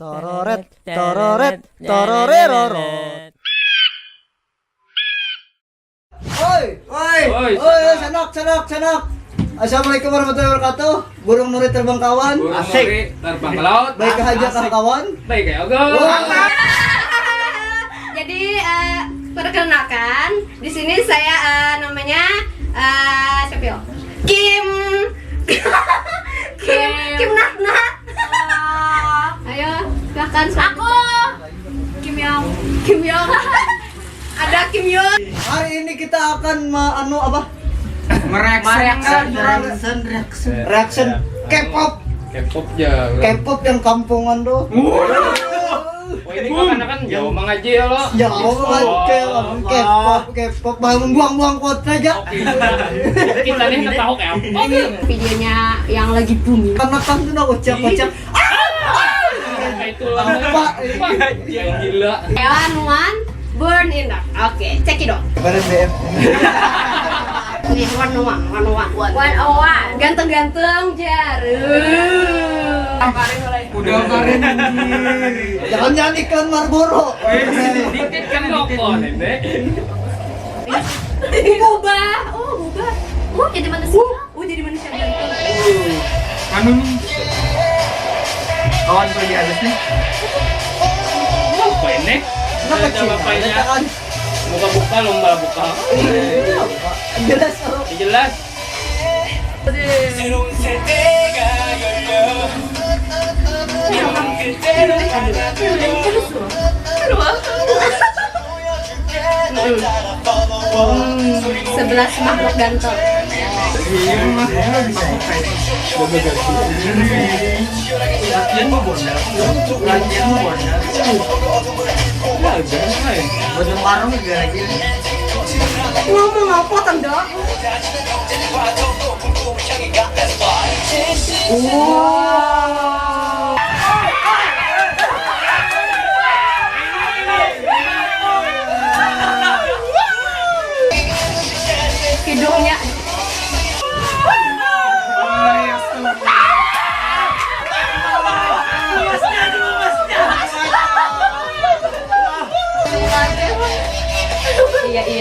Tororet, tororet, tororerorot. Oi, sanak. Assalamualaikum warahmatullahi wabarakatuh. Burung nuri terbang kawan. Asik. Terbang ke laut. Baik aja kawan. Baik ya, Ogo. Jadi perkenalkan, di sini saya namanya siapa ya? Kim Natnat. Ayo, silakan. Aku Kim Yong. Ada Kim Yong. Hari ini kita akan reaction K-pop. K-pop ya. K-pop yang kampungan tuh. Oh, ini kan jauh mengaji ya lo. K-pop buang kuota aja. Kita nih nggak tahu kayak apa. Videonya yang lagi booming. Karena kan tuh udah kocak. Itulah yang gila. One Burn in Dark. Oke, cek it out. Bareng BM. Nih, 101. Ganteng-ganteng jar. Udah Karin. Jangan nyanyikan Marlboro. Dikit kan rokok nih. Berubah. Jadi manusia. Jadi manusia ganteng. Anu nih. Kawan gue di atas nih. Apa ini? Bapaknya buka lomba buka. Jelas. Jelas. Sebelas makhluk ganteng. Latihan mau bondal. Buat warung juga lagi. Ngomong apa tanda? Hidungnya. Iya.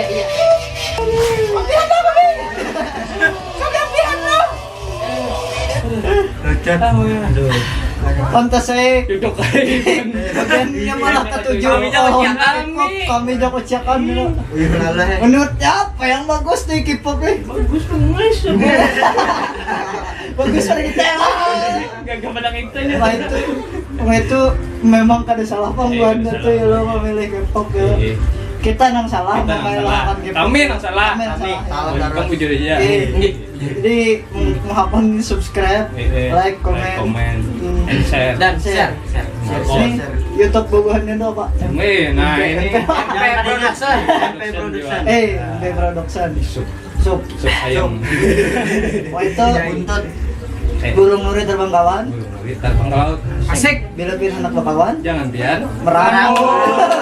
Aduh. Pantas saya Duduk aja. bagiannya malah ketujuh. Kami jago ciakan. Wih lalah. Menurutnya apa yang bagus nih K-pop nih? Bagus banget. Bagus ada kita. Gak pada itu Itu memang kada salah pangguan tuh ya lo memilih K-pop ya. Kita yang salah memilihkan K-pop. Kami yang salah. Kamu jujur aja. Jadi mohon subscribe, like, comment, and share. Dan share. Ini YouTube bobohannya dong Pak. Nah ini MP Production. MP Production. Sup ayam. Wah itu buntut. Burung nuri terbang kawan. Terbang ke laut. Asik. Bila anak bakawan. Jangan biar Merangkul.